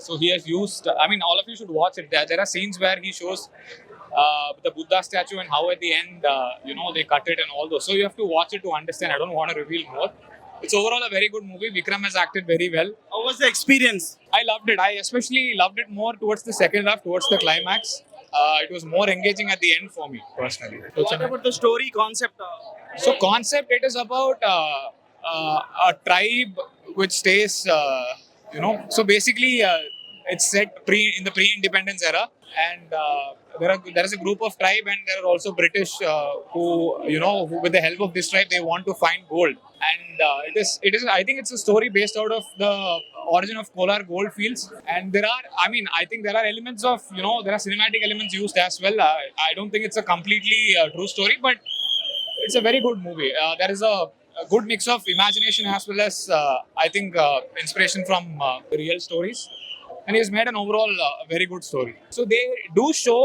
So he has used. I mean, all of you should watch it. There are scenes where he shows the Buddha statue and how at the end, they cut it and all those. So you have to watch it to understand. I don't want to reveal more. It's overall a very good movie. Vikram has acted very well. How was the experience? I loved it. I especially loved it more towards the second half, towards the climax. It was more engaging at the end for me personally. What about the story concept? So concept, it is about a tribe which stays, so basically it's set in the pre-independence era, and there is a group of tribe, and there are also British who with the help of this tribe they want to find gold, and it is I think it's a story based out of the origin of Kolar gold fields, and I think there are elements of there are cinematic elements used as well. I don't think it's a completely true story, but it's a very good movie. There is a good mix of imagination as well as I think inspiration from real stories, and he's made an overall very good story. So they do show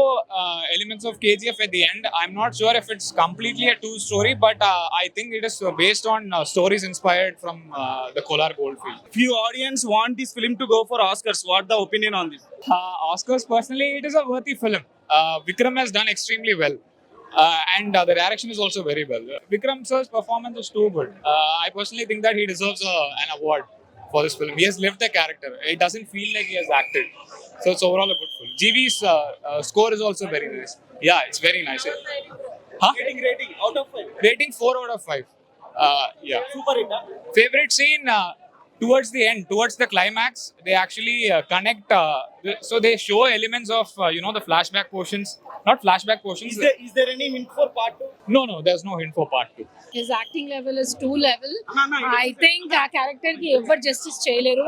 elements of KGF at the end. I'm not sure if it's completely a true story, but I think it is based on stories inspired from the Kolar goldfield. Few audience want this film to go for Oscars. What the opinion on this? Oscars, personally, it is a worthy film. Vikram has done extremely well. And the direction is also very well. Vikram sir's performance is too good. I personally think that he deserves an award for this film. He has lived the character. It doesn't feel like he has acted. So it's overall a good film. GV's score is also very nice. Yeah, it's very nice. Huh? Rating out of 5. Rating 4 out of 5. Yeah. Super hit. Favorite scene, towards the end, towards the climax, they actually connect. So they show elements of the flashback portions. Not flashback portions. Is there any hint for part 2? No, there's no hint for part 2. His acting level is too level. No, I think a character ki ever justice cheyaleru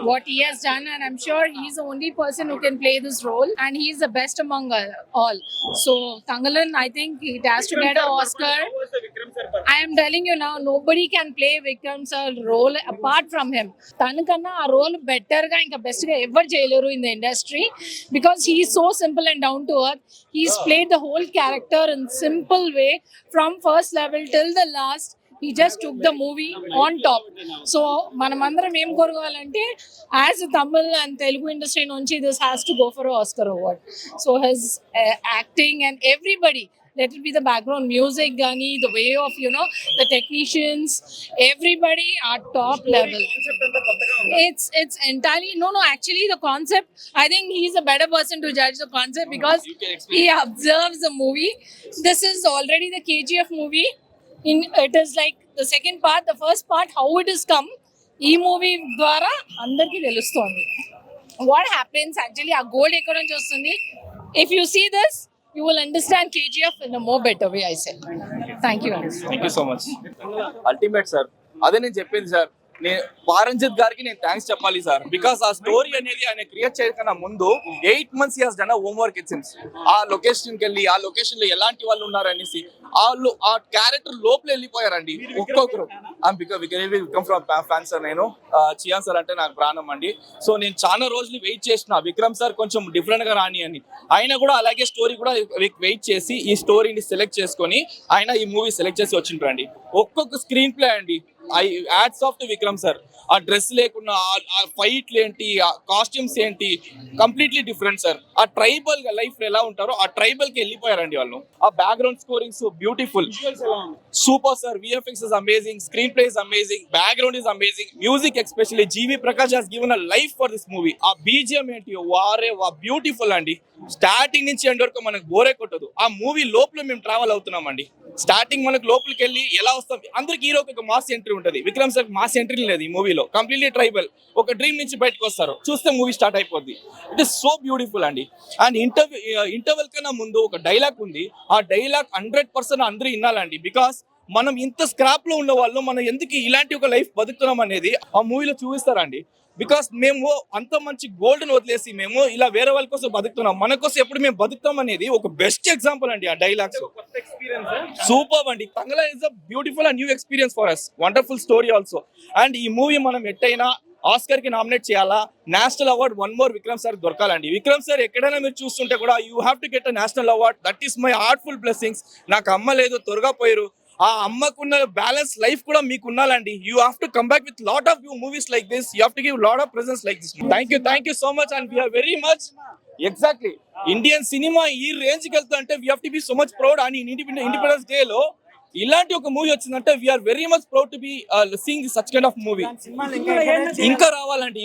what he has done, and I'm sure he's the only person who can play this role, and he's the best among all. So Tangalan, I think it has to get an Oscar. How was the Vikram sir performance? I am telling you now, nobody can play Vikram sir role apart from him. Tanakanna a role better ga inka best ga ever cheyaleru in the industry, because he is so simple and down to earth. He's played the whole character in simple way from first level till the last. He just took the movie on top. So manamandaram em korukovalante as a Tamil and Telugu industry nunchi this has to go for an Oscar award. So his acting and everybody, let it be the background music gani, the way of the technicians, everybody are top level. Concept anta kottaga unda. It's entirely no actually the concept, I think he's a better person to judge the concept, because he observes the movie. This is already the KGF movie. It is like the second part, the first part how it has come ee movie ద్వారా అందరికీ తెలుస్తుంది what happens actually, ఆ gold ఎక్కడ నుంచి వస్తుంది. If you see this, you will understand KGF in a more better way, I say. Thank you. Thank you so much. Ultimate sir, అదే నేను చెప్పింది సార్. నేను పారంజిత్ గారికి నేను థ్యాంక్స్ చెప్పాలి సార్, బికాస్ ఆ స్టోరీ అనేది ఆయన క్రియేట్ చేయకన్నా ముందు 8 months has done homework. It seems ఆ లొకేషన్కి వెళ్ళి ఆ లొకేషన్ లో ఎలాంటి వాళ్ళు ఉన్నారనేసి వాళ్ళు ఆ క్యారెక్టర్ లోపల వెళ్ళిపోయారండి ఒక్కొక్కరు. విక్రమ్ ఫ్యాన్ సార్, నేను చియాన్ సార్ అంటే నాకు ప్రాణం అండి. సో నేను చాలా రోజులు వెయిట్ చేసిన విక్రమ్ సార్ కొంచెం డిఫరెంట్ గా రాని అని. ఆయన కూడా అలాగే స్టోరీ కూడా వెయిట్ చేసి ఈ స్టోరీని సెలెక్ట్ చేసుకొని ఆయన ఈ మూవీ సెలెక్ట్ చేసి వచ్చిండ్రండి. ఒక్కొక్క స్క్రీన్ ప్లే అండి, hats off to Vikram sir. ఆ డ్రెస్ లేకున్నా ఆ ఫైట్లు ఏంటి, ఆ కాస్ట్యూమ్స్ ఏంటి, కంప్లీట్లీ డిఫరెంట్ సార్. ఆ ట్రైబల్ లైఫ్ ఎలా ఉంటారో ఆ ట్రైబల్ కి వెళ్ళిపోయారండి వాళ్ళు. ఆ background scoring so beautiful, super sir. VFX is amazing, screen play is amazing, background is amazing, music especially GV Prakash has given a life for this movie. ఆ BGM ఏంటి వారే వా బ్యూటిఫుల్ అండి. స్టార్టింగ్ నుంచి ఎండ్ వరకు మనకు బోరే కొట్టదు. ఆ మూవీ లోపల మేము ట్రావెల్ అవుతున్నామండి. స్టార్టింగ్ మనకు లోపలికి వెళ్ళి ఎలా వస్తాం, అందరికి హీరోకి ఒక మాస్ ఎంట్రీ ఉంటుంది. విక్రమ్ సార్ మాస్ ఎంట్రీ లేదు ఈ మూవీలో. కంప్లీట్లీ ట్రైబల్, ఒక డ్రీమ్ నుంచి బయటకు వస్తారు, చూస్తే మూవీ స్టార్ట్ అయిపోద్ది. ఇట్ ఇస్ సో బ్యూటిఫుల్ అండి. అండ్ ఇంటర్వెల్ కన్నా ముందు ఒక డైలాగ్ ఉంది. ఆ డైలాగ్ 100% అందరూ వినాలండి, బికాస్ మనం ఇంత స్క్రాప్ లో ఉన్న వాళ్ళు మనం ఎందుకు ఇలాంటి ఒక లైఫ్ బతుకుతున్నాం అనేది ఆ మూవీలో చూపిస్తారండి. బికాస్ మేము అంత మంచి గోల్డ్ వదిలేసి మేము ఇలా వేరే వాళ్ళ కోసం బతుకుతున్నాం, మన కోసం ఎప్పుడు మేము బతుకుతాం అనేది ఒక బెస్ట్ ఎగ్జాంపుల్ అండి. ఆ డైలాగ్స్ సూపర్ అండి. Thangalaan is a beautiful and new experience for us, wonderful story also. And ఈ మూవీ మనం ఎట్టయినా ఆస్కర్ కి నామినేట్ చేయాలా, national award one more Vikram sir దొరకాలండి. విక్రమ్ సార్ ఎక్కడైనా మీరు చూస్తుంటే కూడా you have to get a national award. That is my heartful blessings. నాకు అమ్మ లేదు, త్వరగా పోయారు. ఆ అమ్మకున్న బ్యాలెన్స్ లైఫ్ కూడా మీకు ఉండాలండి. You have to come back with lot of movies like this. You have to give lot of presence like this. Thank you so much and we are very much exactly Indian cinema ఈ range కి వెళ్తా అంటే we have to be so much proud. అని independence day లో ఇలాంటి ఒక movie వచ్చిందంటే we are very much proud to be seeing such kind of movie. ఇంకా రావాలండి.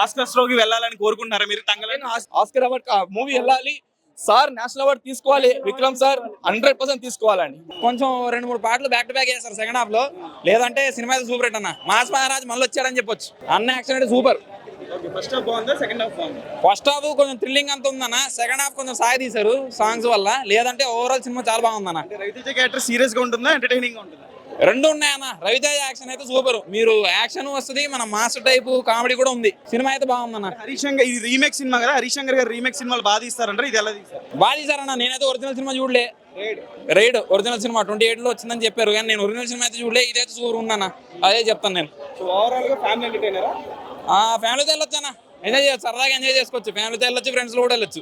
ఆస్కర్స్ లోకి వెళ్ళాలని కోరుకుంటున్నారా మీరు? తంగలేని ఆస్కర్ అవార్డ్ మూవీ వెళ్ళాలి సార్. నేషనల్ అవార్డ్ తీసుకోవాలి విక్రమ్ సార్, 100% తీసుకోవాలండి. కొంచెం 2-3 పాటలు బ్యాక్ టు బ్యాక్ చేస్తారు సెకండ్ హాఫ్ లో, లేదంటే సినిమా అయితే సూపర్ హిట్ అన్న. మాస్ మహారాజ్ మళ్ళీ వచ్చాడని చెప్పొచ్చు. అన్న యాక్షన్ అంటే సూపర్. ఫస్ట్ హాఫ్ బాగుందా, సెకండ్ హాఫ్ బాగుందా? ఫస్ట్ హాఫ్ కొంచెం థ్రిల్లింగ్ అంత ఉందన్న, సెకండ్ హాఫ్ కొంచెం సాయి తీశారు సాంగ్స్ వల్ల, లేదంటే ఓవరాల్ సినిమా చాలా బాగుందన్న. రవితేజ క్యారెక్టర్ సీరియస్ గా ఉంటుందా, ఎంటర్టైనింగ్ గా ఉంటుందా? రెండు ఉన్నాయన్న. రవితేజ యాక్షన్ అయితే సూపర్. మీరు యాక్షన్ వస్తుంది, మన మాస్టర్ టైప్ కామెడీ కూడా ఉంది. సినిమా అయితే బాగుందన్న. హరీష్ శంకర్ ఇది రీమేక్ సినిమా కదా, హరీష్ శంకర్ గారు రీమేక్ సినిమాలు బాగా తీస్తారంటారు, ఇది ఎలా తీస్తారు? బాగా తీశారన్న. నేనైతే ఒరిజినల్ సినిమా చూడలే. రైడ్ ఒరిజినల్ సినిమా 28 లో వచ్చిందని చెప్పారు, కానీ నేను ఒరిజినల్ సినిమా అయితే చూడలే. ఇదైతే సూపర్ ఉందన్న, అదే చెప్తాను నేను. ఓవరాల్ గా ఫ్యామిలీ ఎంటర్టైనరా? ఫ్యామిలీతో వెళ్ళొచ్చు అన్న, ఎంజాయ్ చేయొచ్చు, సరదాగా ఎంజాయ్ చేసుకోవచ్చు. ఫ్యామిలీతో వెళ్ళొచ్చు, ఫ్రెండ్స్లో కూడా వెళ్ళొచ్చు.